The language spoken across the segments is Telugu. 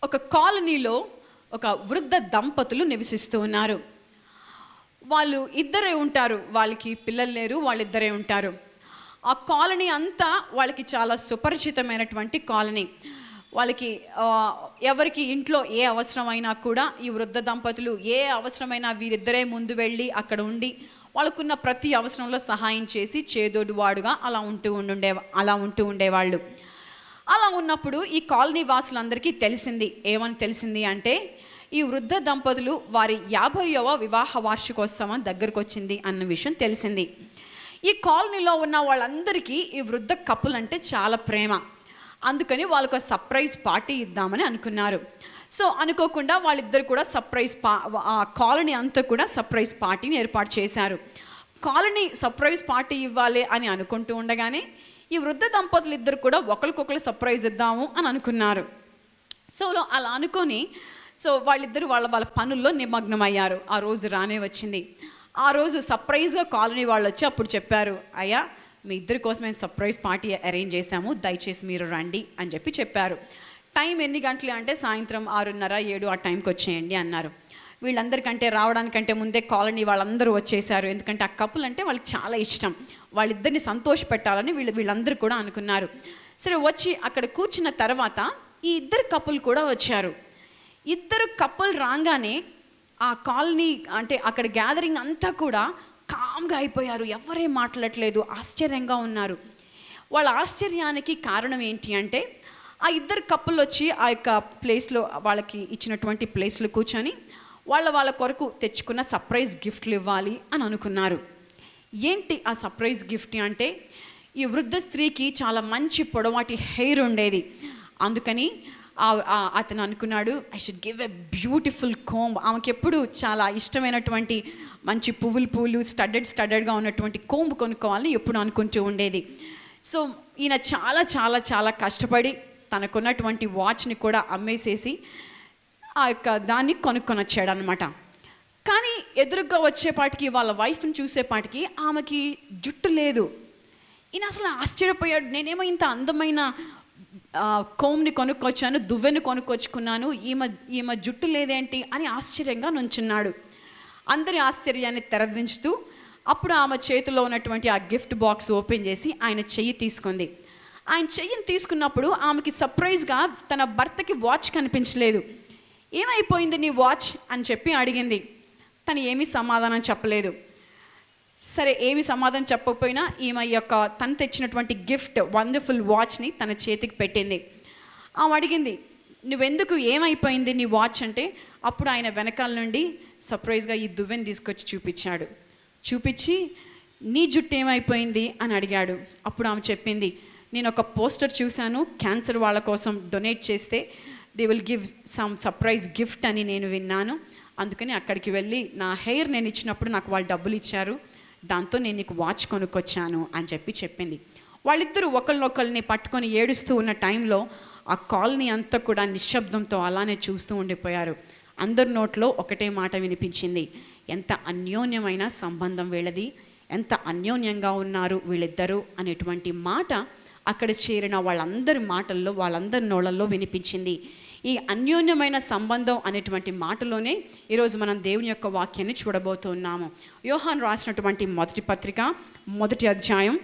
ఒక కాలనీలో ఒక వృద్ధ దంపతులు నివసిస్తూ ఉన్నారు. వాళ్ళు ఇద్దరే ఉంటారు, వాళ్ళకి పిల్లలు లేరు, వాళ్ళిద్దరే ఉంటారు. ఆ కాలనీ అంతా వాళ్ళకి చాలా సుపరిచితమైనటువంటి కాలనీ. వాళ్ళకి ఎవరికి ఇంట్లో ఏ అవసరమైనా కూడా ఈ వృద్ధ దంపతులు ఏ అవసరమైనా వీరిద్దరే ముందు వెళ్ళి అక్కడ ఉండి వాళ్ళకున్న ప్రతి అవసరంలో సహాయం చేసి చేదోడు వాడుగా అలా ఉంటూ ఉండేవాళ్ళు. అలా ఉన్నప్పుడు ఈ కాలనీ వాసులందరికీ ఏమని తెలిసింది అంటే, ఈ వృద్ధ దంపతులు వారి 50వ వివాహ వార్షికోత్సవం దగ్గరకు వచ్చింది అన్న విషయం తెలిసింది. ఈ కాలనీలో ఉన్న వాళ్ళందరికీ ఈ వృద్ధ కపుల్ అంటే చాలా ప్రేమ. అందుకని వాళ్ళకు సర్ప్రైజ్ పార్టీ ఇద్దామని అనుకున్నారు. సో అనుకోకుండా వాళ్ళిద్దరు కూడా కాలనీ అంతా కూడా సర్ప్రైజ్ పార్టీని ఏర్పాటు చేశారు. కాలనీ సర్ప్రైజ్ పార్టీ ఇవ్వాలి అని అనుకుంటూ ఉండగానే ఈ వృద్ధ దంపతులు ఇద్దరు కూడా ఒకరికొకరు సర్ప్రైజ్ ఇద్దాము అని అనుకున్నారు. సో అలా అనుకొని వాళ్ళిద్దరు వాళ్ళ పనుల్లో నిమగ్నమయ్యారు. ఆ రోజు రానే వచ్చింది. ఆ రోజు సర్ప్రైజ్గా కాలనీ వాళ్ళు వచ్చి అప్పుడు చెప్పారు, అయ్యా మీ ఇద్దరి కోసం మేము సర్ప్రైజ్ పార్టీ అరేంజ్ చేశాము, దయచేసి మీరు రండి అని చెప్పారు. టైం ఎన్ని గంటలు అంటే సాయంత్రం 6:30, 7 ఆ టైంకి వచ్చేయండి అన్నారు. వీళ్ళందరికంటే రావడానికంటే ముందే కాలనీ వాళ్ళందరూ వచ్చేసారు. ఎందుకంటే ఆ కపుల్ అంటే వాళ్ళకి చాలా ఇష్టం, వాళ్ళిద్దరిని సంతోష పెట్టాలని వీళ్ళందరూ కూడా అనుకున్నారు. సరే వచ్చి అక్కడ కూర్చున్న తర్వాత ఈ ఇద్దరు కపుల్ కూడా వచ్చారు. ఇద్దరు కపుల్ రాగానే ఆ కాలనీ అంటే అక్కడ గ్యాదరింగ్ అంతా కూడా కామ్గా అయిపోయారు. ఎవరేం మాట్లాడట్లేదు, ఆశ్చర్యంగా ఉన్నారు. వాళ్ళ ఆశ్చర్యానికి కారణం ఏంటి అంటే, ఆ ఇద్దరు కపుల్ వచ్చి ఆ యొక్క ప్లేస్లో వాళ్ళకి ఇచ్చినటువంటి ప్లేస్లో కూర్చొని వాళ్ళ కొరకు తెచ్చుకున్న సర్ప్రైజ్ గిఫ్ట్లు ఇవ్వాలి అని అనుకున్నారు. ఏంటి ఆ సర్ప్రైజ్ గిఫ్ట్ అంటే, ఈ వృద్ధ స్త్రీకి చాలా మంచి పొడవాటి హెయిర్ ఉండేది. అందుకని అతను అనుకున్నాడు, I should give a beautiful comb. ఆమెకి ఎప్పుడు చాలా ఇష్టమైనటువంటి మంచి పువ్వులు స్టడెడ్గా ఉన్నటువంటి కోంబ్ కొనుక్కోవాలని ఎప్పుడు అనుకుంటూ ఉండేది. సో ఈయన చాలా చాలా చాలా కష్టపడి తనకున్నటువంటి వాచ్ని కూడా అమ్మేసేసి ఆ యొక్క దాన్ని కొనుక్కొని వచ్చాడు అనమాట. కానీ ఎదురుగా వచ్చేపాటికి వాళ్ళ వైఫ్ని చూసేపాటికి ఆమెకి జుట్టు లేదు. ఈయన అసలు ఆశ్చర్యపోయాడు, నేనేమో ఇంత అందమైన కోమ్ని కొనుక్కొచ్చాను, దువ్వెను కొనుక్కొచ్చుకున్నాను, ఈమె జుట్టు లేదేంటి అని ఆశ్చర్యంగా నుంచున్నాడు. అందరి ఆశ్చర్యాన్ని తెరదించుతూ అప్పుడు ఆమె చేతిలో ఉన్నటువంటి ఆ గిఫ్ట్ బాక్స్ ఓపెన్ చేసి ఆయన చెయ్యి తీసుకుంది. ఆయన చెయ్యిని తీసుకున్నప్పుడు ఆమెకి సర్ప్రైజ్గా తన భర్తకి వాచ్ కనిపించలేదు. ఏమైపోయింది నీ వాచ్ అని చెప్పి అడిగింది. తను ఏమీ సమాధానం చెప్పలేదు. సరే ఏమి సమాధానం చెప్పకపోయినా ఈమె యొక్క తను తెచ్చినటువంటి గిఫ్ట్ వండర్ఫుల్ వాచ్ని తన చేతికి పెట్టింది. ఆమె అడిగింది, నువ్వెందుకు, ఏమైపోయింది నీ వాచ్ అంటే, అప్పుడు ఆయన వెనకాల నుండి సర్ప్రైజ్గా ఈ దువ్వెని తీసుకొచ్చి చూపించి నీ జుట్టు ఏమైపోయింది అని అడిగాడు. అప్పుడు ఆమె చెప్పింది, నేను ఒక పోస్టర్ చూశాను, క్యాన్సర్ వాళ్ళ కోసం డొనేట్ చేస్తే they will give some surprise gift అని నేను విన్నాను. అందుకని అక్కడికి వెళ్ళి నా హెయిర్ నేను ఇచ్చినప్పుడు నాకు వాళ్ళు డబ్బులు ఇచ్చారు, దాంతో నేను నీకు వాచ్ కొనుక్కొచ్చాను అని చెప్పింది. వాళ్ళిద్దరూ ఒకళ్ళనొకళ్ళని పట్టుకొని ఏడుస్తూ ఉన్న టైంలో ఆ కాలనీ అంతా కూడా నిశ్శబ్దంతో అలానే చూస్తూ ఉండిపోయారు. అందరి నోట్లో ఒకటే మాట వినిపించింది, ఎంత అన్యోన్యమైన సంబంధం వీళ్ళది, ఎంత అన్యోన్యంగా ఉన్నారు వీళ్ళిద్దరూ అనేటువంటి మాట అక్కడ చేరిన వాళ్ళందరి మాటల్లో, వాళ్ళందరి నోళ్ళల్లో వినిపించింది. ఈ అన్యోన్యమైన సంబంధం అనేటువంటి మాటలోనే ఈరోజు మనం దేవుని యొక్క వాక్యాన్ని చూడబోతున్నాము. యోహాను రాసినటువంటి మొదటి పత్రిక 1వ అధ్యాయం.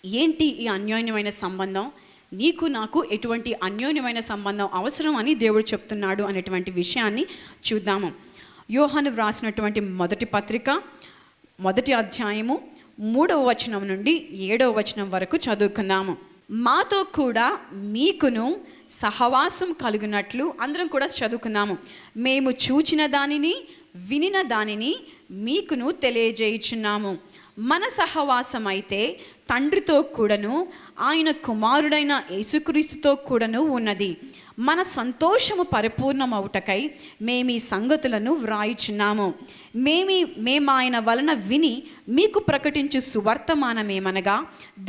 ఏంటి ఈ అన్యోన్యమైన సంబంధం, నీకు నాకు ఎటువంటి అన్యోన్యమైన సంబంధం అవసరం అని దేవుడు చెప్తున్నాడు అనేటువంటి విషయాన్ని చూద్దాము. యోహాను రాసినటువంటి మొదటి పత్రిక 1వ అధ్యాయము 3వ వచనం నుండి 7వ వచనం వరకు చదువుకుందాము. మాతో కూడా మీకును సహవాసం కలుగునట్లు అందరం కూడా చదువుకుందాము. మేము చూచిన దానిని వినిన దానిని మీకును తెలియజేయుచున్నాము. మన సహవాసం అయితే తండ్రితో కూడాను ఆయన కుమారుడైన యేసుక్రీస్తుతో కూడాను ఉన్నది. మన సంతోషము పరిపూర్ణమవుటకై మేము ఈ సంగతులను వ్రాయుచున్నాము. మేము ఆయన వలన విని మీకు ప్రకటించు సువర్తమానమేమనగా,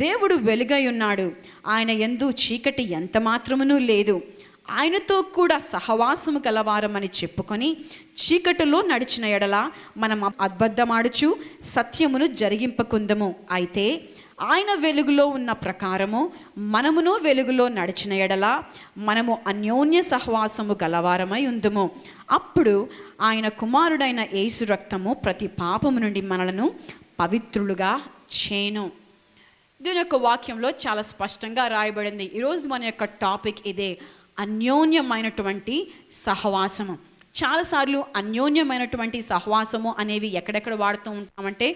దేవుడు వెలుగై ఉన్నాడు, ఆయన యందు చీకటి ఎంత మాత్రమునూ లేదు. ఆయనతో కూడా సహవాసము గలవారమని చెప్పుకొని చీకటిలో నడిచిన ఎడల మనం అబద్ధమాడుచు సత్యమును జరిగింపకుందము. అయితే ఆయన వెలుగులో ఉన్న ప్రకారము మనమును వెలుగులో నడిచిన ఎడల మనము అన్యోన్య సహవాసము గలవారమై ఉందుము. అప్పుడు ఆయన కుమారుడైన యేసు రక్తము ప్రతి పాపము నుండి మనలను పవిత్రులుగా చేను. దీని యొక్క వాక్యంలో చాలా స్పష్టంగా రాయబడింది. ఈరోజు మన యొక్క టాపిక్ ఇదే, అన్యోన్యమైనటువంటి సహవాసము. చాలాసార్లు అన్యోన్యమైనటువంటి సహవాసము అనేవి ఎక్కడెక్కడ వాడుతూ ఉంటామంటే,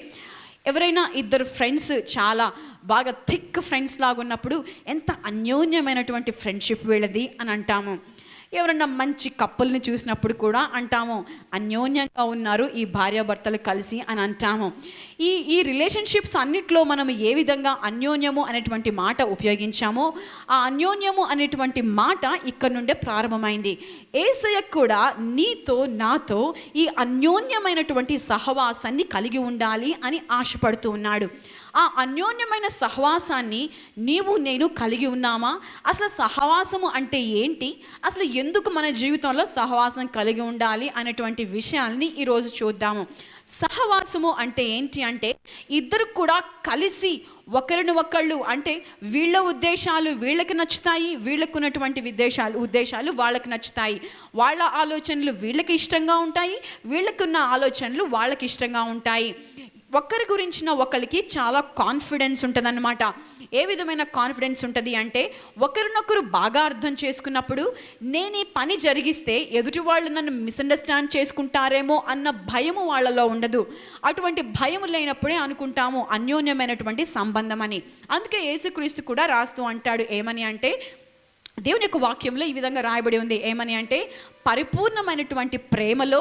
ఎవరైనా ఇద్దరు ఫ్రెండ్స్ చాలా బాగా థిక్ ఫ్రెండ్స్ లాగా ఉన్నప్పుడు ఎంత అన్యోన్యమైనటువంటి ఫ్రెండ్షిప్ వీళ్ళది అని అంటాము. ఎవరన్నా మంచి కప్పుల్ని చూసినప్పుడు కూడా అంటాము, అన్యోన్యంగా ఉన్నారు ఈ భార్యాభర్తలు కలిసి అని అంటాము. ఈ రిలేషన్షిప్స్ అన్నిట్లో మనం ఏ విధంగా అన్యోన్యము అనేటువంటి మాట ఉపయోగించామో, ఆ అన్యోన్యము అనేటువంటి మాట ఇక్కడ నుండే ప్రారంభమైంది. యేసయ్య కూడా నీతో నాతో ఈ అన్యోన్యమైనటువంటి సహవాసాన్ని కలిగి ఉండాలి అని ఆశపడుతూ ఉన్నాడు. ఆ అన్యోన్యమైన సహవాసాన్ని నీవు నేను కలిగి ఉన్నామా? అసలు సహవాసము అంటే ఏంటి? అసలు ఎందుకు మన జీవితంలో సహవాసం కలిగి ఉండాలి అనేటువంటి విషయాల్ని ఈరోజు చూద్దాము. సహవాసము అంటే ఏంటి అంటే, ఇద్దరు కూడా కలిసి ఒకరిని ఒకళ్ళు, అంటే వీళ్ళ ఉద్దేశాలు వీళ్ళకి నచ్చుతాయి, వీళ్ళకు ఉన్నటువంటి ఉద్దేశాలు వాళ్ళకి నచ్చుతాయి, వాళ్ళ ఆలోచనలు వీళ్ళకి ఇష్టంగా ఉంటాయి, వీళ్ళకున్న ఆలోచనలు వాళ్ళకి ఇష్టంగా ఉంటాయి. ఒకరి గురించిన ఒకరికి చాలా కాన్ఫిడెన్స్ ఉంటుందన్నమాట. ఏ విధమైన కాన్ఫిడెన్స్ ఉంటుంది అంటే, ఒకరినొకరు బాగా అర్థం చేసుకున్నప్పుడు నేను ఈ పని జరిగిస్తే ఎదుటి వాళ్ళు నన్ను మిస్అండర్స్టాండ్ చేసుకుంటారేమో అన్న భయము వాళ్ళలో ఉండదు. అటువంటి భయం లేనప్పుడే అనుకుంటాము అన్యోన్యమైనటువంటి సంబంధం అని. అందుకే యేసుక్రీస్తు కూడా రాస్తూ అంటాడు, ఏమని అంటే, దేవుని యొక్క వాక్యంలో ఈ విధంగా రాయబడి ఉంది. ఏమని అంటే, పరిపూర్ణమైనటువంటి ప్రేమలో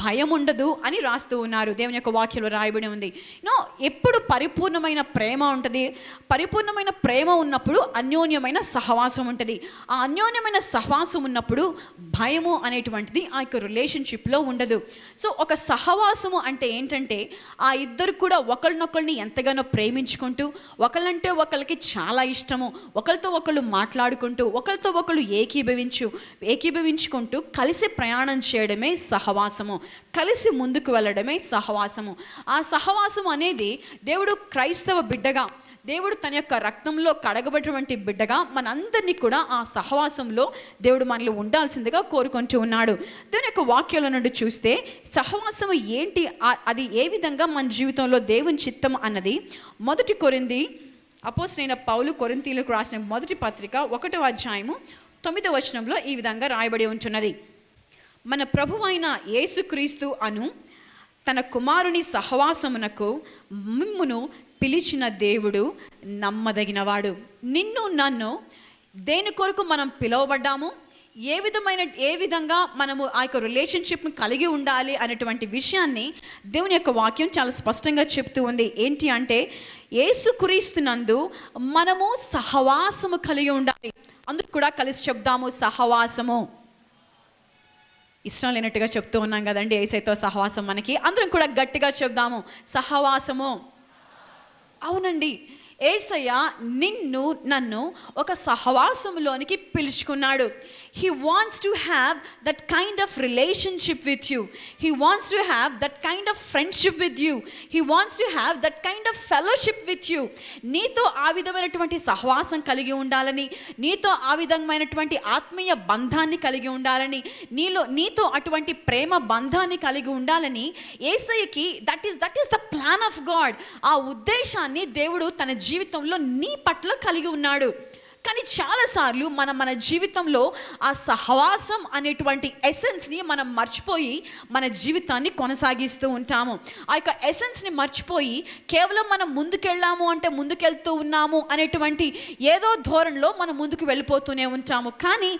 భయం ఉండదు అని రాస్తూ ఉన్నారు. దేవుని యొక్క వాక్యంలో రాయబడి ఉంది. ఎప్పుడు పరిపూర్ణమైన ప్రేమ ఉంటుంది? పరిపూర్ణమైన ప్రేమ ఉన్నప్పుడు అన్యోన్యమైన సహవాసం ఉంటుంది. ఆ అన్యోన్యమైన సహవాసం ఉన్నప్పుడు భయము అనేటువంటిది ఆ యొక్క రిలేషన్షిప్లో ఉండదు. సో ఒక సహవాసము అంటే ఏంటంటే, ఆ ఇద్దరు కూడా ఒకరినొకరిని ఎంతగానో ప్రేమించుకుంటూ, ఒకళ్ళంటే ఒకళ్ళకి చాలా ఇష్టము, ఒకరితో ఒకళ్ళు మాట్లాడుకుంటూ, ఒకరితో ఒకళ్ళు ఏకీభవించుకుంటూ కలిసి ప్రయాణం చేయడమే సహవాసము, కలిసి ముందుకు వెళ్ళడమే సహవాసము. ఆ సహవాసం అనేది దేవుడు క్రైస్తవ బిడ్డగా, దేవుడు తన యొక్క రక్తంలో కడగబడినటువంటి బిడ్డగా మనందరినీ కూడా ఆ సహవాసంలో దేవుడు మనలో ఉండాల్సిందిగా కోరుకుంటూ ఉన్నాడు. దేవుని యొక్క వాక్యాల నుండి చూస్తే సహవాసం ఏంటి, అది ఏ విధంగా మన జీవితంలో దేవుని చిత్తం అన్నది 1 కొరింథీ అపోస్తలుడైన పౌలు కొరింథీయులకు రాసిన మొదటి పత్రిక 1వ అధ్యాయము 9వ వచనంలో ఈ విధంగా రాయబడి ఉంటున్నది. మన ప్రభువైన యేసుక్రీస్తు అను తన కుమారుని సహవాసమునకు మిమ్మును పిలిచిన దేవుడు నమ్మదగినవాడు. నిన్ను నన్ను దేని కొరకు మనం పిలువబడ్డాము, ఏ విధంగా మనము ఆ యొక్క రిలేషన్షిప్ని కలిగి ఉండాలి అనేటువంటి విషయాన్ని దేవుని యొక్క వాక్యం చాలా స్పష్టంగా చెప్తూ ఉంది. ఏంటి అంటే, యేసుక్రీస్తునందు మనము సహవాసము కలిగి ఉండాలి. అందరూ కూడా కలిసి చెప్దాము, సహవాసము. ఇష్టం లేనట్టుగా చెప్తూ ఉన్నాం కదండి యేసయ్యతో సహవాసం మనకి. అందరం కూడా గట్టిగా చెప్దాము, సహవాసము. అవునండి, యేసయ్య నిన్ను నన్ను ఒక సహవాసంలోనికి పిలుచుకున్నాడు. He wants to have that kind of relationship with you. He wants to have that kind of friendship with you. He wants to have that kind of fellowship with you. నీతో ఆ విధమైనటువంటి సహవాసం కలిగి ఉండాలని, నీతో ఆ విధమైనటువంటి ఆత్మీయ బంధాన్ని కలిగి ఉండాలని, నీతో అటువంటి ప్రేమ బంధాన్ని కలిగి ఉండాలని యేసయ్యకి that is the plan of God. ఆ ఉద్దేశాన్ని దేవుడు తన జీవితంలో నీ పట్ల కలిగి ఉన్నాడు. కానీ చాలాసార్లు మన జీవితంలో ఆ సహవాసం అనేటువంటి ఎసెన్స్ని మనం మర్చిపోయి మన జీవితాన్ని కొనసాగిస్తూ ఉంటాము. ఆ యొక్క ఎసెన్స్ని మర్చిపోయి కేవలం మనం ముందుకెళ్ళాము అంటే ముందుకెళ్తూ ఉన్నాము అనేటువంటి ఏదో ధోరణిలో మనం ముందుకు వెళ్ళిపోతూనే ఉంటాము. కానీ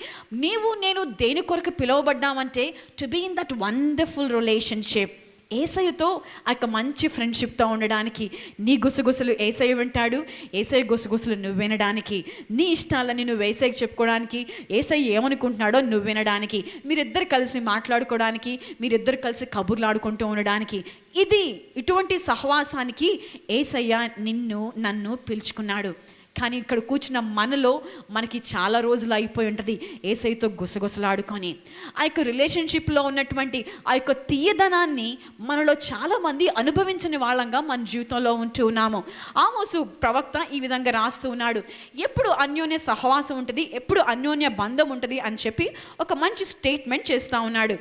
నేను దేని కొరకు పిలువబడ్డామంటే to be in that wonderful relationship. యేసయ్యతో ఆ యొక్క మంచి ఫ్రెండ్షిప్తో ఉండడానికి. నీ గుసగుసలు యేసయ్య వింటాడు, యేసయ్య గుసగుసలు నువ్వు వినడానికి, నీ ఇష్టాలని నువ్వు యేసయ్యకి చెప్పుకోవడానికి, యేసయ్య ఏమనుకుంటున్నాడో నువ్వు వినడానికి, మీరిద్దరు కలిసి మాట్లాడుకోవడానికి, మీరిద్దరు కలిసి కబుర్లు ఆడుకుంటూ ఉండడానికి. ఇటువంటి సహవాసానికి యేసయ్య నన్ను పిలుచుకున్నాడు. కానీ ఇక్కడ కూర్చున్న మనకి చాలా రోజులు అయిపోయి ఉంటుంది యేసయ్యతో గుసగుసలాడుకొని. ఆ యొక్క రిలేషన్షిప్లో ఉన్నటువంటి ఆ యొక్క తీయదనాన్ని మనలో చాలామంది అనుభవించని వాళ్ళంగా మన జీవితంలో ఉంటూ ఉన్నాము. ఆమోసు ప్రవక్త ఈ విధంగా రాస్తూ ఉన్నాడు, ఎప్పుడు అన్యోన్య సహవాసం ఉంటుంది, ఎప్పుడు అన్యోన్య బంధం ఉంటుంది అని చెప్పి ఒక మంచి స్టేట్మెంట్ చేస్తూ ఉన్నాడు.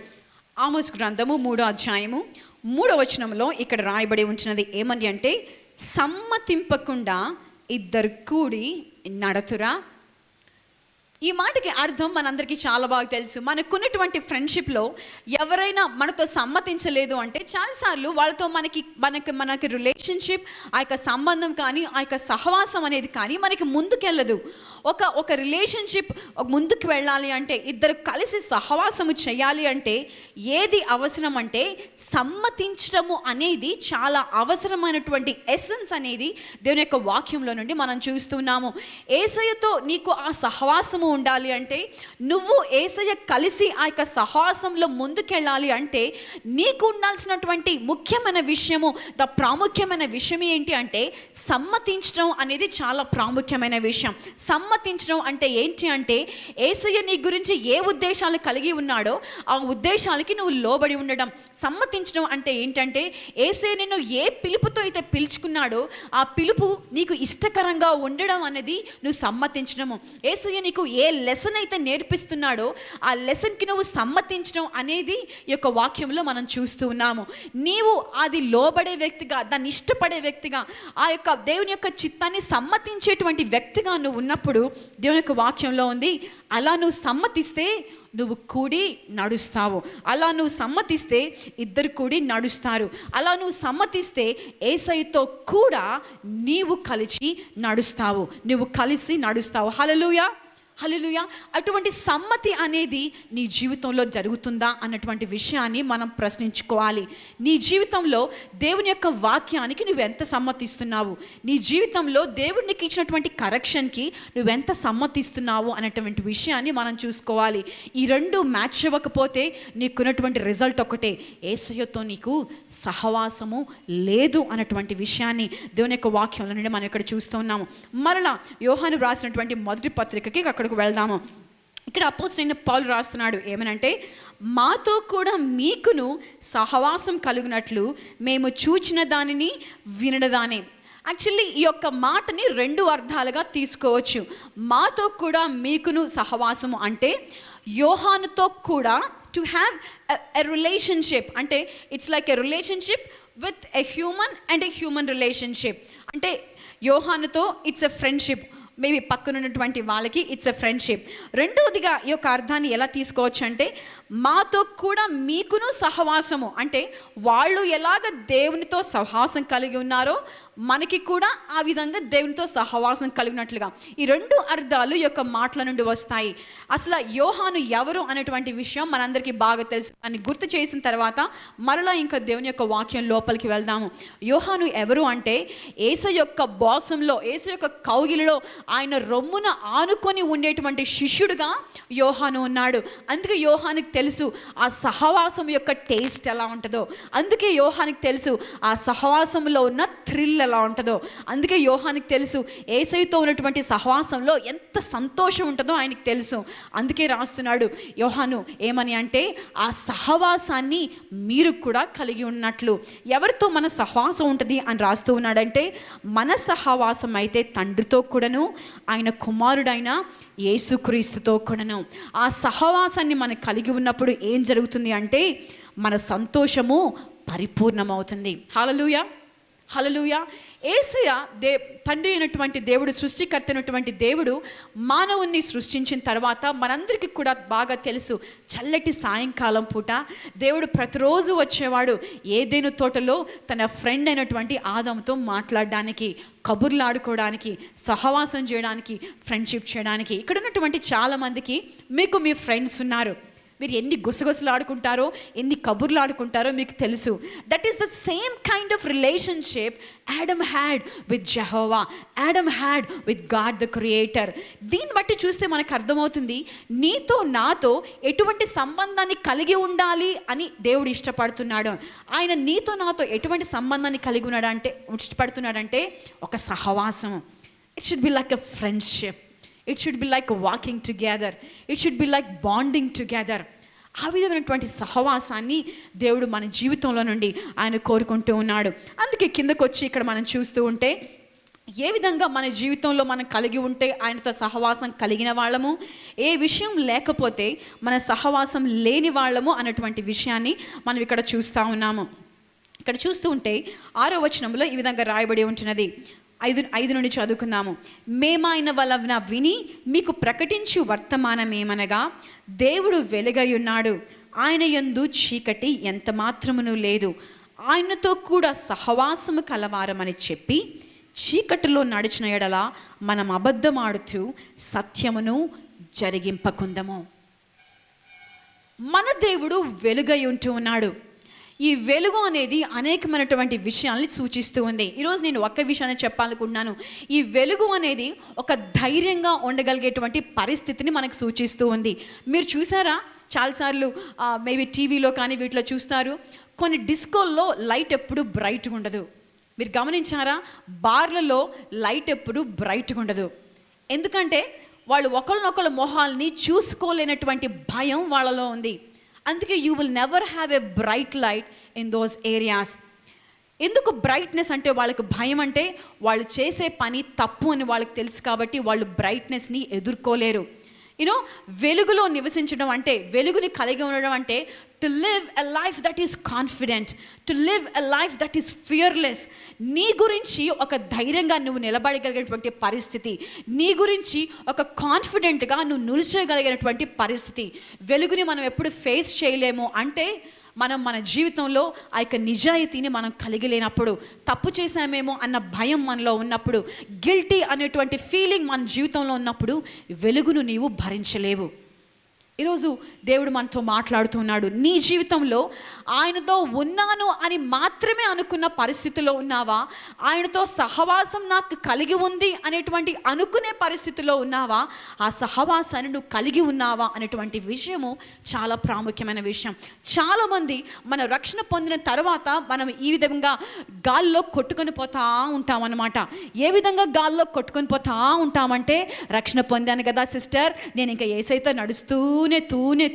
ఆమోసు గ్రంథము 3వ అధ్యాయము 3వ వచనంలో ఇక్కడ రాయబడి ఉంచినది ఏమని అంటే, సమ్మతింపకుండా ఇద్దరు కూడి నడతురా. ఈ మాటకి అర్థం మనందరికీ చాలా బాగా తెలుసు. మనకున్నటువంటి ఫ్రెండ్షిప్లో ఎవరైనా మనతో సమ్మతించలేదు అంటే చాలాసార్లు వాళ్ళతో మనకి రిలేషన్షిప్, ఆ యొక్క సంబంధం కానీ ఆ యొక్క సహవాసం అనేది కానీ మనకి ముందుకెళ్ళదు. ఒక రిలేషన్షిప్ ముందుకు వెళ్ళాలి అంటే, ఇద్దరు కలిసి సహవాసము చేయాలి అంటే ఏది అవసరం అంటే సమ్మతించడము అనేది చాలా అవసరమైనటువంటి ఎసెన్స్ అనేది దేవుని యొక్క వాక్యంలో నుండి మనం చూస్తున్నాము. యేసయ్యతో నీకు ఆ సహవాసము ఉండాలి అంటే, నువ్వు యేసయ్య కలిసి ఆ యొక్క సహవాసంలో ముందుకెళ్ళాలి అంటే నీకు ఉండాల్సినటువంటి ముఖ్యమైన విషయము, ప్రాముఖ్యమైన విషయం ఏంటి అంటే సమ్మతించడం అనేది చాలా ప్రాముఖ్యమైన విషయం. సమ్మతించడం అంటే ఏంటి అంటే, యేసయ్య నీ గురించి ఏ ఉద్దేశాలు కలిగి ఉన్నాడో ఆ ఉద్దేశాలకి నువ్వు లోబడి ఉండడం. సమ్మతించడం అంటే ఏంటంటే, యేసయ్య నిన్ను ఏ పిలుపుతో అయితే పిలుచుకున్నాడో ఆ పిలుపు నీకు ఇష్టకరంగా ఉండడం అనేది నువ్వు సమ్మతించడము. యేసయ్య నీకు ఏ లెసన్ అయితే నేర్పిస్తున్నాడో ఆ లెసన్కి నువ్వు సమ్మతించడం అనేది ఈ యొక్క వాక్యంలో మనం చూస్తూ ఉన్నాము. నీవు అది లోబడే వ్యక్తిగా, దాన్ని ఇష్టపడే వ్యక్తిగా, ఆ యొక్క దేవుని యొక్క చిత్తాన్ని సమ్మతించేటువంటి వ్యక్తిగా నువ్వు ఉన్నప్పుడు దేవుని యొక్క వాక్యంలో ఉంది, అలా నువ్వు సమ్మతిస్తే నువ్వు కూడి నడుస్తావు. అలా నువ్వు సమ్మతిస్తే ఇద్దరు కూడి నడుస్తారు. అలా నువ్వు సమ్మతిస్తే యేసయ్యతో కూడా నీవు కలిసి నడుస్తావు, నువ్వు కలిసి నడుస్తావు. హల్లెలూయా, హల్లెలూయా. అటువంటి సమ్మతి అనేది నీ జీవితంలో జరుగుతుందా అన్నటువంటి విషయాన్ని మనం ప్రశ్నించుకోవాలి. నీ జీవితంలో దేవుని యొక్క వాక్యానికి నువ్వెంత సమ్మతిస్తున్నావు, నీ జీవితంలో దేవుడు నీకు ఇచ్చినటువంటి కరెక్షన్కి నువ్వెంత సమ్మతిస్తున్నావు అన్నటువంటి విషయాన్ని మనం చూసుకోవాలి. ఈ రెండు మ్యాచ్ అవ్వకపోతే నీకున్నటువంటి రిజల్ట్ ఒకటే, యేసయ్యతో నీకు సహవాసము లేదు అన్నటువంటి విషయాన్ని దేవుని యొక్క వాక్యంలో నుండి మనం ఇక్కడ చూస్తూ ఉన్నాము. మరలా యోహాను రాసినటువంటి మొదటి పత్రికకి అక్కడికి వెళ్దాము. ఇక్కడ అపోస్తలుడైన పౌలు రాస్తున్నాడు ఏమనంటే, మాతో కూడా మీకును సహవాసం కలుగునట్లు మేము చూచిన దానిని వినడదానే. యాక్చువల్లీ ఈ యొక్క మాటని రెండు అర్థాలుగా తీసుకోవచ్చు. మాతో కూడా మీకును సహవాసము అంటే యోహానుతో కూడా టు హ్యావ్ ఎ రిలేషన్షిప్, అంటే it's like a relationship with a human and a human relationship. అంటే యోహానుతో ఇట్స్ ఎ ఫ్రెండ్షిప్, మేబీ పక్కనున్నటువంటి వాళ్ళకి ఇట్స్ ఎ ఫ్రెండ్షిప్. రెండవదిగా ఈ యొక్క అర్థాన్ని ఎలా తీసుకోవచ్చు అంటే, మాతో కూడా మీకును సహవాసము అంటే వాళ్ళు ఎలాగ దేవునితో సహవాసం కలిగి ఉన్నారో మనకి కూడా ఆ విధంగా దేవునితో సహవాసం కలిగినట్లుగా. ఈ రెండు అర్థాలు యొక్క మాటల నుండి వస్తాయి. అసలు యోహాను ఎవరు అనేటువంటి విషయం మనందరికీ బాగా తెలుసు అని గుర్తు చేసిన తర్వాత మరలా ఇంకా దేవుని యొక్క వాక్యం లోపలికి వెళ్దాము. యోహాను ఎవరు అంటే యేసు యొక్క బాసంలో, యేసు యొక్క కౌగిలిలో ఆయన రొమ్మున ఆనుకొని ఉండేటువంటి శిష్యుడుగా యోహాను ఉన్నాడు. అందుకే యోహానికి తెలుసు ఆ సహవాసం యొక్క టేస్ట్ ఎలా ఉంటుందో. అందుకే యోహానికి తెలుసు ఆ సహవాసంలో ఉన్న థ్రిల్ ఎలా ఉంటుందో. అందుకే యోహానికి తెలుసు యేసయ్యతో ఉన్నటువంటి సహవాసంలో ఎంత సంతోషం ఉంటుందో ఆయనకు తెలుసు. అందుకే రాస్తున్నాడు యోహాను ఏమని అంటే, ఆ సహవాసాన్ని మీరు కూడా కలిగి ఉన్నట్లు. ఎవరితో మన సహవాసం ఉంటుంది అని రాస్తూ ఉన్నాడంటే, మన సహవాసం అయితే తండ్రితో కూడాను, ఆయన కుమారుడైన యేసుక్రీస్తుతో కూడాను. ఆ సహవాసాన్ని మనం కలిగి ఉన్నప్పుడు ఏం జరుగుతుంది అంటే, మన సంతోషము పరిపూర్ణమవుతుంది. హల్లెలూయా, హల్లెలూయా. యేసయ్య తండ్రి అయినటువంటి దేవుడు, సృష్టికర్త అయినటువంటి దేవుడు మానవుణ్ణి సృష్టించిన తర్వాత మనందరికీ కూడా బాగా తెలుసు, చల్లటి సాయంకాలం పూట దేవుడు ప్రతిరోజు వచ్చేవాడు ఏదైనా తోటలో తన ఫ్రెండ్ అయినటువంటి ఆదాముతో మాట్లాడడానికి, కబుర్లు ఆడుకోవడానికి, సహవాసం చేయడానికి, ఫ్రెండ్షిప్ చేయడానికి. ఇక్కడ ఉన్నటువంటి చాలామందికి మీకు మీ ఫ్రెండ్స్ ఉన్నారు. మీరు ఎన్ని గుసగుసలు ఆడుకుంటారో, ఎన్ని కబుర్లు ఆడుకుంటారో మీకు తెలుసు. That is the same kind of relationship Adam had with Jehovah, Adam had with God the creator. దీన్ని బట్టి చూస్తే మనకు అర్థమవుతుంది, నీతో నాతో ఎటువంటి సంబంధాన్ని కలిగి ఉండాలి అని దేవుడు ఇష్టపడుతున్నాడు. ఆయన నీతో నాతో ఎటువంటి సంబంధాన్ని కలిగి ఉన్నాడంటే, ఇష్టపడుతున్నాడంటే ఒక సహవాసం. It should be like a friendship. It should be like walking together. It should be like bonding together. ఆ విధమైనటువంటి సహవాసాన్ని దేవుడు మన జీవితంలో నుండి ఆయన కోరుకుంటూ ఉన్నాడు. అందుకే కిందకు వచ్చి ఇక్కడ మనం చూస్తూ ఉంటే, ఏ విధంగా మన జీవితంలో మనం కలిగి ఉంటే ఆయనతో సహవాసం కలిగిన వాళ్ళము, ఏ విషయం లేకపోతే మన సహవాసం లేని వాళ్ళము అన్నటువంటి విషయాన్ని మనం ఇక్కడ చూస్తూ ఉన్నాము. ఇక్కడ చూస్తూ ఉంటే 6వ వచనంలో ఈ విధంగా రాయబడి ఉంటున్నది. 5 నుండి చదువుకుందాము. మేమాయన వలన విని మీకు ప్రకటించు వర్తమానమేమనగా, దేవుడు వెలుగై ఉన్నాడు, ఆయన యందు చీకటి ఎంత మాత్రమును లేదు, ఆయనతో కూడా సహవాసము కలవారమని చెప్పి చీకటిలో నడిచిన ఎడల మనం అబద్ధమాడుతూ సత్యమును జరిగింపకుందము. మన దేవుడు వెలుగై ఉంటూ ఉన్నాడు. ఈ వెలుగు అనేది అనేకమైనటువంటి విషయాల్ని సూచిస్తూ ఉంది. ఈరోజు నేను ఒక్క విషయాన్ని చెప్పాలనుకుంటున్నాను. ఈ వెలుగు అనేది ఒక ధైర్యంగా ఉండగలిగేటువంటి పరిస్థితిని మనకు సూచిస్తూ ఉంది. మీరు చూసారా, చాలాసార్లు మేబీ టీవీలో కానీ వీటిలో చూస్తారు, కొన్ని డిస్కోల్లో లైట్ ఎప్పుడు బ్రైట్గా ఉండదు. మీరు గమనించారా, బార్లలో లైట్ ఎప్పుడు బ్రైట్గా ఉండదు. ఎందుకంటే వాళ్ళు ఒకళ్ళనొకళ్ళ మొహాల్ని చూసుకోలేనటువంటి భయం వాళ్ళలో ఉంది. అందుకే you will never have a bright light in those areas. ఎందుకు బ్రైట్నెస్ అంటే వాళ్ళకి భయం అంటే, వాళ్ళు చేసే పని తప్పు అని వాళ్ళకి తెలుసు కాబట్టి వాళ్ళు బ్రైట్నెస్ని ఎదుర్కోలేరు. యూనో, వెలుగులో నివసించడం అంటే, వెలుగుని కలిగి ఉండడం అంటే to live a life that is confident, to live a life that is fearless. నీ గురించి ఒక ధైర్యంగా నువ్వు నిలబడగలిగినటువంటి పరిస్థితి, నీ గురించి ఒక కాన్ఫిడెంట్గా నువ్వు నిలిచగలిగినటువంటి పరిస్థితి. వెలుగుని మనం ఎప్పుడు ఫేస్ చేయలేము అంటే, మనం మన జీవితంలో ఆ యొక్క నిజాయితీని మనం కలిగి లేనప్పుడు, తప్పు చేశామేమో అన్న భయం మనలో ఉన్నప్పుడు, గిల్టీ అనేటువంటి ఫీలింగ్ మన జీవితంలో ఉన్నప్పుడు వెలుగును నీవు భరించలేవు. ఈరోజు దేవుడు మనతో మాట్లాడుతున్నాడు. నీ జీవితంలో ఆయనతో ఉన్నాను అని మాత్రమే అనుకున్న పరిస్థితిలో ఉన్నావా, ఆయనతో సహవాసం నాకు కలిగి ఉంది అనేటువంటి అనుకునే పరిస్థితిలో ఉన్నావా, ఆ సహవాసాన్ని నువ్వు కలిగి ఉన్నావా అనేటువంటి విషయము చాలా ప్రాముఖ్యమైన విషయం. చాలామంది మన రక్షణ పొందిన తర్వాత మనం ఈ విధంగా గాల్లో కొట్టుకొని పోతా ఉంటామన్నమాట. ఏ విధంగా గాల్లో కొట్టుకొని పోతా ఉంటామంటే, రక్షణ పొందాను కదా సిస్టర్, నేను ఇంకా యేసయ్యతో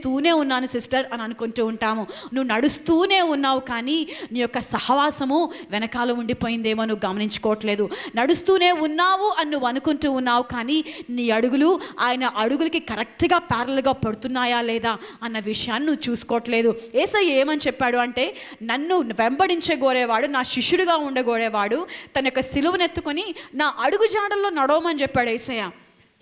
తూనే ఉన్నాను సిస్టర్ అని అనుకుంటూ ఉంటాము. నువ్వు నడుస్తూనే ఉన్నావు, కానీ నీ యొక్క సహవాసము వెనకాల ఉండిపోయిందేమో నువ్వు గమనించుకోవట్లేదు. నడుస్తూనే ఉన్నావు అని నువ్వు అనుకుంటూ ఉన్నావు, కానీ నీ అడుగులు ఆయన అడుగులకి కరెక్ట్గా ప్యారల్గా పడుతున్నాయా లేదా అన్న విషయాన్ని నువ్వు చూసుకోవట్లేదు. యేసయ్య ఏమని చెప్పాడు అంటే, నన్ను వెంబడించగోరేవాడు, నా శిష్యుడిగా ఉండగోరేవాడు తన యొక్క సిలువనెత్తుకొని నా అడుగు జాడల్లో నడవమని చెప్పాడు యేసయ్య.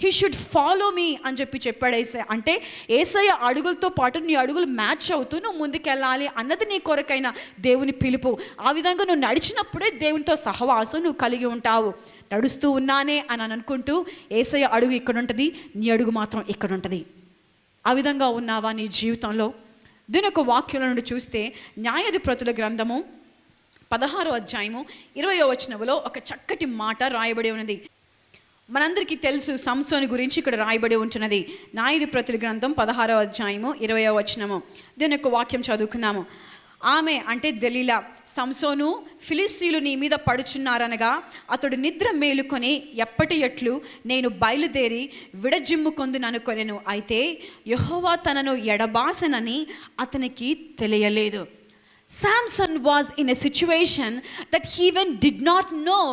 హీ షుడ్ ఫాలో మీ అని చెప్పాడు ఏసయ్య. అంటే ఏసయ్య అడుగులతో పాటు నీ అడుగులు మ్యాచ్ అవుతూ నువ్వు ముందుకెళ్ళాలి అన్నది నీ కొరకైన దేవుని పిలుపు. ఆ విధంగా నువ్వు నడిచినప్పుడే దేవునితో సహవాసం నువ్వు కలిగి ఉంటావు. నడుస్తూ ఉన్నానే అని అనుకుంటూ ఏసయ్య అడుగు ఇక్కడ ఉంటుంది, నీ అడుగు మాత్రం ఇక్కడ ఉంటుంది. ఆ విధంగా ఉన్నావా నీ జీవితంలో? దీని యొక్క వాక్యంలో నుండి చూస్తే న్యాయాధిపతుల గ్రంథము 16వ అధ్యాయము 20వ వచనంలో ఒక చక్కటి మాట రాయబడి ఉన్నది. మనందరికీ తెలుసు సంసోను గురించి ఇక్కడ రాయబడి ఉంటున్నది. న్యాయాధిపతుల గ్రంథం 16వ అధ్యాయము 20వ వచనము. దీని యొక్క వాక్యం చదువుకుందాము. ఆమె అంటే దెలీలా, సంసోను, ఫిలిస్తీయులు నీ మీద పడుచున్నారనగా అతడు నిద్ర మేలుకొని ఎప్పటి ఎట్లు నేను బయలుదేరి విడజిమ్ముకొందుననుకొనెను. అయితే యెహోవా తనను ఎడబాసనని అతనికి తెలియలేదు. Samson was in a situation that he even did not know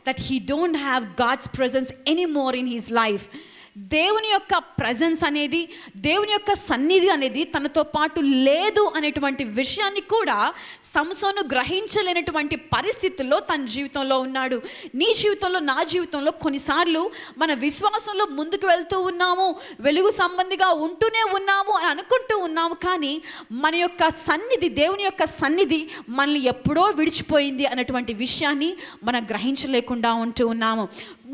that he don't have God's presence anymore in his life. దేవుని యొక్క ప్రజెన్స్ అనేది, దేవుని యొక్క సన్నిధి అనేది తనతో పాటు లేదు అనేటువంటి విషయాన్ని కూడా సంసోను గ్రహించలేనటువంటి పరిస్థితుల్లో తన జీవితంలో ఉన్నాడు. నీ జీవితంలో, నా జీవితంలో కొన్నిసార్లు మన విశ్వాసంలో ముందుకు వెళ్తూ ఉన్నాము, వెలుగు సంబంధిగా ఉంటూనే ఉన్నాము అని అనుకుంటూ ఉన్నాము. కానీ మన యొక్క సన్నిధి, దేవుని యొక్క సన్నిధి మనల్ని ఎప్పుడో విడిచిపోయింది అనేటువంటి విషయాన్ని మనం గ్రహించలేకుండా ఉంటూ ఉన్నాము.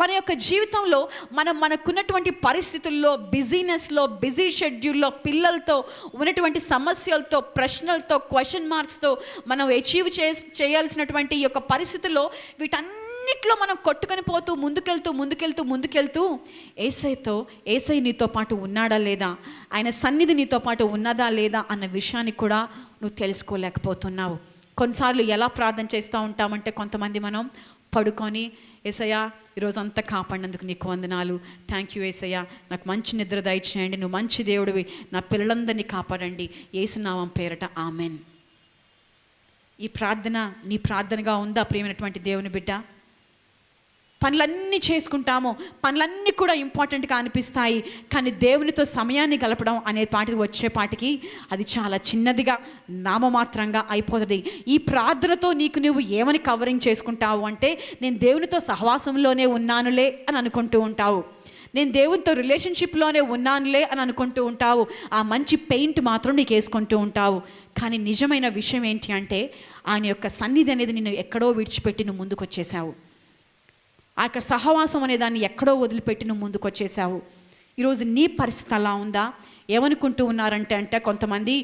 మన యొక్క జీవితంలో మనకున్నటువంటి పరిస్థితుల్లో, బిజీనెస్లో, బిజీ షెడ్యూల్లో, పిల్లలతో ఉన్నటువంటి సమస్యలతో, ప్రశ్నలతో, క్వశ్చన్ మార్క్స్తో మనం అచీవ్ చేయాల్సినటువంటి ఈ యొక్క పరిస్థితుల్లో వీటన్నిటిలో మనం కొట్టుకొని పోతూ ముందుకెళ్తూ ఏసై నీతో పాటు ఉన్నాడా లేదా, ఆయన సన్నిధి నీతో పాటు ఉన్నదా లేదా అన్న విషయాన్ని కూడా నువ్వు తెలుసుకోలేకపోతున్నావు. కొన్నిసార్లు ఎలా ప్రార్థన చేస్తూ ఉంటామంటే, కొంతమంది మనం పడుకొని, ఏసయ్యా ఈరోజు అంతా కాపాడినందుకు నీకు వందనాలు, థ్యాంక్ యూ ఏసయ్యా, నాకు మంచి నిద్ర దయచేయండి, నువ్వు మంచి దేవుడివి, నా పిల్లలందరినీ కాపాడండి, యేసునామం పేరట ఆమెన్. ఈ ప్రార్థన నీ ప్రార్థనగా ఉందా ప్రియమైనటువంటి దేవుని బిడ్డ? పనులన్నీ చేసుకుంటాము, పనులన్నీ కూడా ఇంపార్టెంట్గా అనిపిస్తాయి, కానీ దేవునితో సమయాన్ని గలపడం అనే పాటికి వచ్చేపాటికి అది చాలా చిన్నదిగా, నామమాత్రంగా అయిపోతుంది. ఈ ప్రార్థనతో నీకు నువ్వు ఏమని కవరింగ్ చేసుకుంటావు అంటే, నేను దేవునితో సహవాసంలోనే ఉన్నానులే అని అనుకుంటూ ఉంటావు, నేను దేవునితో రిలేషన్షిప్లోనే ఉన్నానులే అని అనుకుంటూ ఉంటావు. ఆ మంచి పెయింట్ మాత్రం నీకు వేసుకుంటూ ఉంటావు. కానీ నిజమైన విషయం ఏంటి అంటే, ఆయన యొక్క సన్నిధి అనేది నిన్ను ఎక్కడో విడిచిపెట్టి నువ్వు ముందుకు వచ్చేసావు. ఆ యొక్క సహవాసం అనే దాన్ని ఎక్కడో వదిలిపెట్టి నువ్వు ముందుకు వచ్చేసావు. ఈరోజు నీ పరిస్థితి అలా ఉందా? ఏమనుకుంటూ ఉన్నారంటే కొంతమంది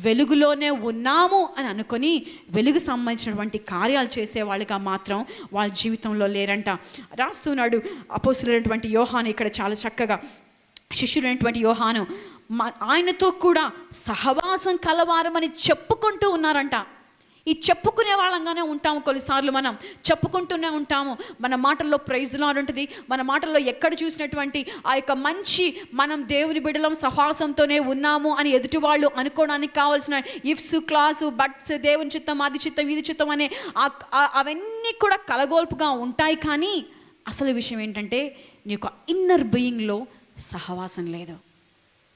వెలుగులోనే ఉన్నాము అని అనుకొని వెలుగు సంబంధించినటువంటి కార్యాలు చేసేవాళ్ళుగా మాత్రం వాళ్ళ జీవితంలో లేరంట. రాస్తున్నాడు అపోస్తలుడైనటువంటి యోహాను ఇక్కడ చాలా చక్కగా. శిష్యుడైనటువంటి యోహాను ఆయనతో కూడా సహవాసం కలవారమని చెప్పుకుంటూ ఉన్నారంట. ఈ చెప్పుకునే వాళ్ళంగానే ఉంటాము. కొన్నిసార్లు మనం చెప్పుకుంటూనే ఉంటాము. మన మాటల్లో ప్రైజ్ ది లార్డ్ ఉంటుంది. మన మాటల్లో ఎక్కడ చూసినటువంటి ఆ యొక్క మంచి, మనం దేవుని బిడ్డలం, సహవాసంతోనే ఉన్నాము అని ఎదుటి వాళ్ళు అనుకోవడానికి కావాల్సిన ఇఫ్స్, క్లాసు, బట్స్, దేవుని చిత్తం, అది చిత్తం, ఇది చిత్తం అనే అవన్నీ కూడా కలగోల్పుగా ఉంటాయి. కానీ అసలు విషయం ఏంటంటే, నీ యొక్క ఇన్నర్ బీయింగ్లో సహవాసం లేదు.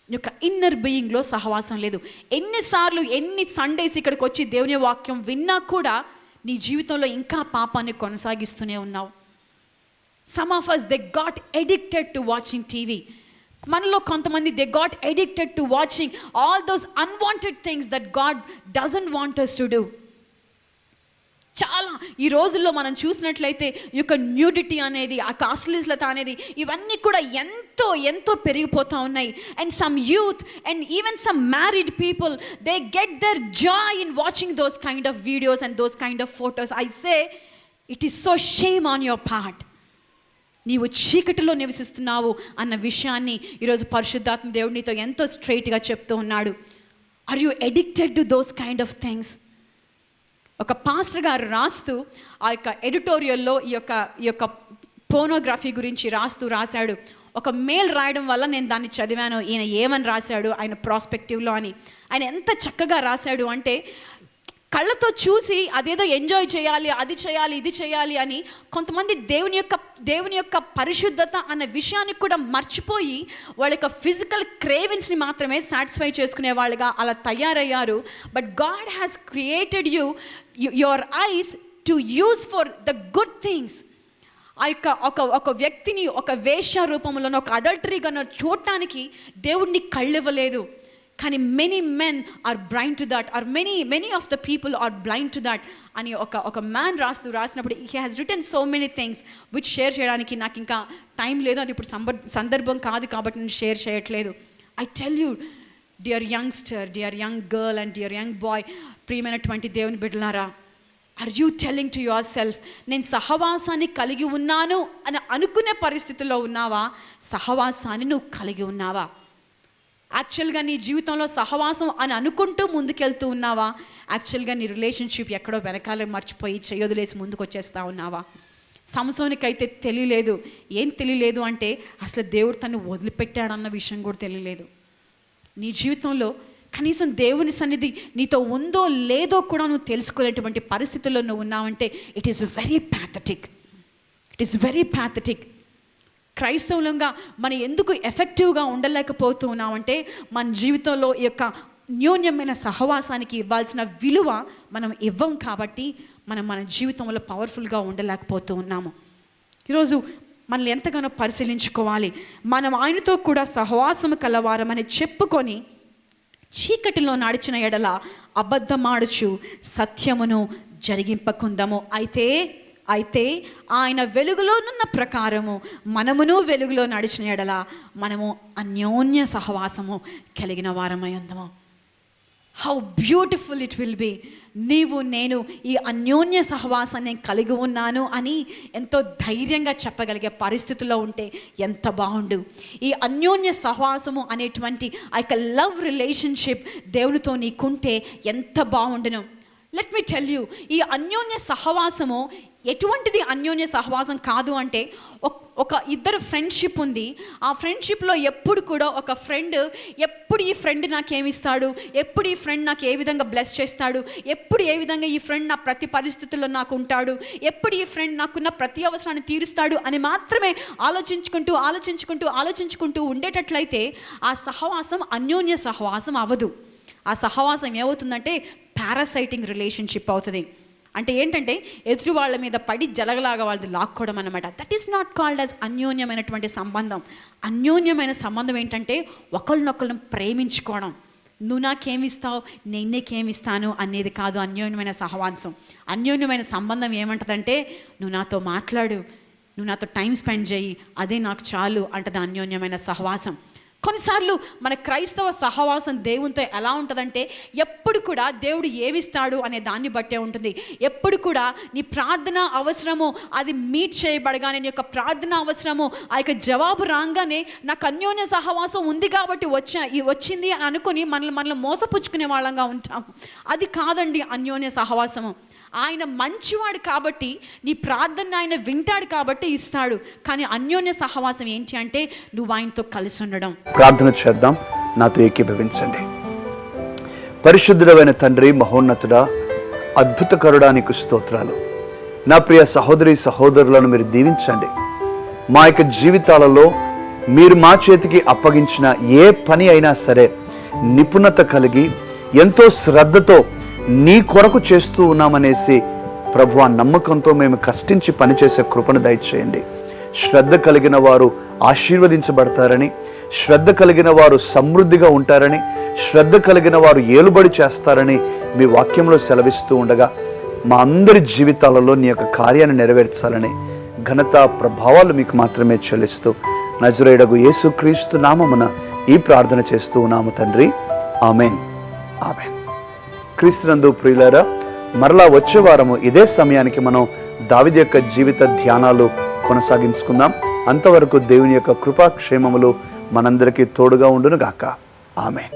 నీ యొక్క ఇన్నర్ బీయింగ్లో సహవాసం లేదు. ఎన్నిసార్లు, ఎన్ని సండేస్ ఇక్కడికి వచ్చి దేవుని వాక్యం విన్నా కూడా నీ జీవితంలో ఇంకా పాపాన్ని కొనసాగిస్తూనే ఉన్నావు. Some of us they got addicted to watching TV. మనలో కొంతమంది they got addicted to watching all those unwanted things that God doesn't want us to do. చాలా ఈ రోజుల్లో మనం చూసినట్లయితే ఈ యొక్క న్యూడిటీ అనేది, ఆ కాస్ట్లీస్లత అనేది, ఇవన్నీ కూడా ఎంతో ఎంతో పెరిగిపోతూ ఉన్నాయి. And some youth and even some married people, they get their joy in watching those kind of videos and those kind of photos. I say it is so shame on your part. నీవు చీకటిలో నివసిస్తున్నావు అన్న విషయాన్ని ఈరోజు పరిశుద్ధాత్మ దేవుడు నీతో ఎంతో స్ట్రైట్గా చెప్తూ ఉన్నాడు. Are you addicted to those kind of things? ఒక పాస్టర్ గారు రాస్తూ ఆ యొక్క ఎడిటోరియల్లో ఈ యొక్క పోర్నోగ్రఫీ గురించి రాశాడు. ఒక మెయిల్ రాయడం వల్ల నేను దాన్ని చదివాను. ఈయన ఏమని రాశాడు ఆయన ప్రాస్పెక్టివ్లో అని. ఆయన ఎంత చక్కగా రాశాడు అంటే, కళ్ళతో చూసి అదేదో ఎంజాయ్ చేయాలి, అది చేయాలి, ఇది చేయాలి అని కొంతమంది దేవుని యొక్క పరిశుద్ధత అన్న విషయాన్ని కూడా మర్చిపోయి వాళ్ళ యొక్క ఫిజికల్ క్రేవింగ్స్ని మాత్రమే సాటిస్ఫై చేసుకునే వాళ్ళుగా అలా తయారయ్యారు. But God has created your eyes to use for the good things. ఆ యొక్క ఒక వ్యక్తిని ఒక వేశ్య రూపంలోనో ఒక అడల్టరీగానో చూడటానికి దేవుడిని కళ్ళు ఇవ్వలేదు. కానీ many men are blind to that, or many of the people are blind to that అని ఒక మ్యాన్ రాసినప్పుడు he has written so many things which share చేయడానికి నాకు ఇంకా టైం లేదు, అది ఇప్పుడు సందర్భం కాదు కాబట్టి నేను షేర్ చేయట్లేదు. I tell you dear youngster, dear young girl and dear young boy, ప్రియమైనటువంటి దేవుని బిడ్డలారా, are you telling to yourself, నేను సహవాసాన్ని కలిగి ఉన్నాను అని అనుకునే పరిస్థితుల్లో ఉన్నావా? సహవాసాన్ని నువ్వు కలిగి ఉన్నావా? యాక్చువల్గా నీ జీవితంలో సహవాసం అని అనుకుంటూ ముందుకెళ్తూ ఉన్నావా? యాక్చువల్గా నీ రిలేషన్షిప్ ఎక్కడో వెనకాలే మర్చిపోయి చేయొదిలేసి ముందుకు వచ్చేస్తూ ఉన్నావా? సంసోనికైతే తెలియలేదు. ఏం తెలియలేదు అంటే అసలు దేవుడు తను వదిలిపెట్టాడన్న విషయం కూడా తెలియలేదు. నీ జీవితంలో కనీసం దేవుని సన్నిధి నీతో ఉందో లేదో కూడా నువ్వు తెలుసుకోలేటువంటి పరిస్థితుల్లో నువ్వు ఉన్నావంటే it is very pathetic. It is very pathetic. క్రైస్తవులంగా మనం ఎందుకు ఎఫెక్టివ్గా ఉండలేకపోతూ ఉన్నామంటే మన జీవితంలో ఈ యొక్క న్యూన్యమైన సహవాసానికి ఇవ్వాల్సిన విలువ మనం ఇవ్వం కాబట్టి మన జీవితంలో పవర్ఫుల్గా ఉండలేకపోతూ ఉన్నాము. ఈరోజు మనల్ని ఎంతగానో పరిశీలించుకోవాలి. మనం ఆయనతో కూడా సహవాసము కలవారమని చెప్పుకొని చీకటిలో నడిచిన ఎడల అబద్ధమాడుచు సత్యమును జరిగింపకుందము. అయితే ఆయన వెలుగులోనున్న ప్రకారము మనమును వెలుగులో నడిచిన ఎడల మనము అన్యోన్య సహవాసము కలిగిన వారమై ఉందము. How beautiful it will be. నీవు నేను ఈ అన్యోన్య సహవాసాన్ని కలిగి ఉన్నాను అని ఎంతో ధైర్యంగా చెప్పగలిగే పరిస్థితుల్లో ఉంటే ఎంత బాగుండు. ఈ అన్యోన్య సహవాసము అనేటువంటి ఆ యొక్క లవ్ రిలేషన్షిప్ దేవునితో నీకుంటే ఎంత బాగుండును. లెట్ మీ టెల్ యూ, ఈ అన్యోన్య సహవాసము ఎటువంటిది అన్యోన్య సహవాసం కాదు అంటే ఒక ఇద్దరు ఫ్రెండ్షిప్ ఉంది. ఆ ఫ్రెండ్షిప్లో ఎప్పుడు కూడా ఒక ఫ్రెండ్ ఎప్పుడు ఈ ఫ్రెండ్ నాకేమిస్తాడు, ఎప్పుడు ఈ ఫ్రెండ్ నాకు ఏ విధంగా బ్లెస్ చేస్తాడు, ఎప్పుడు ఏ విధంగా ఈ ఫ్రెండ్ నా ప్రతి పరిస్థితుల్లో నాకు ఉంటాడు, ఎప్పుడు ఈ ఫ్రెండ్ నాకున్న ప్రతి అవసరాన్ని తీరుస్తాడు అని మాత్రమే ఆలోచించుకుంటూ ఉండేటట్లయితే ఆ సహవాసం అన్యోన్య సహవాసం అవ్వదు. ఆ సహవాసం ఏమవుతుందంటే పారాసైటింగ్ రిలేషన్షిప్ అవుతుంది. అంటే ఏంటంటే ఎదుటి వాళ్ళ మీద పడి జలగలాగా వాళ్ళది లాక్కోవడం అన్నమాట. That is not called as అన్యోన్యమైనటువంటి సంబంధం. అన్యోన్యమైన సంబంధం ఏంటంటే ఒకళ్ళనొకళ్ళని ప్రేమించుకోవడం. నువ్వు నాకేమిస్తావు, నేను నీకేమిస్తాను అనేది కాదు అన్యోన్యమైన సహవాసం. అన్యోన్యమైన సంబంధం ఏమంటదంటే నువ్వు నాతో మాట్లాడు, నువ్వు నాతో టైం స్పెండ్ చేయి, అదే నాకు చాలు అంటది అన్యోన్యమైన సహవాసం. కొన్నిసార్లు మన క్రైస్తవ సహవాసం దేవునితో ఎలా ఉంటుందంటే ఎప్పుడు కూడా దేవుడు ఏమిస్తాడు అనే దాన్ని బట్టే ఉంటుంది. ఎప్పుడు కూడా నీ ప్రార్థన అవసరము అది మీట్ చేయబడగానే నీ యొక్క ప్రార్థన అవసరము ఆ యొక్క జవాబు రాగానే నాకు అన్యోన్య సహవాసం ఉంది కాబట్టి వచ్చింది అని అనుకుని మనల్ని మోసపుచ్చుకునే వాళ్ళంగా ఉంటాము. అది కాదండి అన్యోన్య సహవాసము. ఆయన మంచివాడు కాబట్టి నీ ప్రార్థన ఆయన వింటాడు కాబట్టి ఇస్తాడు. కానీ అన్యోన్య సహవాసం ఏంటి అంటే నువ్వు ఆయనతో కలిసి ఉండడం. ప్రార్థన చేద్దాం, నాతో ఏకీభవించండి. పరిశుద్ధుడైన తండ్రి, మహోన్నతుడా, అద్భుతకరుడా నీకు స్తోత్రాలు. నా ప్రియ సహోదరి సహోదరులను మీరు దీవించండి. మా యొక్క జీవితాలలో మీరు మా చేతికి అప్పగించిన ఏ పని అయినా సరే నిపుణత కలిగి ఎంతో శ్రద్ధతో నీ కొరకు చేస్తూ ఉన్నామనేసి ప్రభు ఆ నమ్మకంతో మేము కష్టించి పనిచేసే కృపను దయచేయండి. శ్రద్ధ కలిగిన వారు ఆశీర్వదించబడతారని, శ్రద్ధ కలిగిన వారు సమృద్ధిగా ఉంటారని, శ్రద్ధ కలిగిన వారు ఏలుబడి చేస్తారని మీ వాక్యంలో సెలవిస్తూ ఉండగా మా అందరి జీవితాలలో నీ యొక్క కార్యాన్ని నెరవేర్చాలని ఘనత ప్రభావాలు మీకు మాత్రమే చెల్లిస్తూ నజరేయుడగు యేసుక్రీస్తు నామమున ఈ ప్రార్థన చేస్తూ ఉన్నాము తండ్రి. Amen, amen. క్రీస్తునందు ప్రియులారా, మరలా వచ్చే వారము ఇదే సమయానికి మనం దావీదు యొక్క జీవిత ధ్యానాలు కొనసాగించుకుందాం. అంతవరకు దేవుని యొక్క కృపా క్షేమములు మనందరికీ తోడుగా ఉండును గాక. ఆమేన్.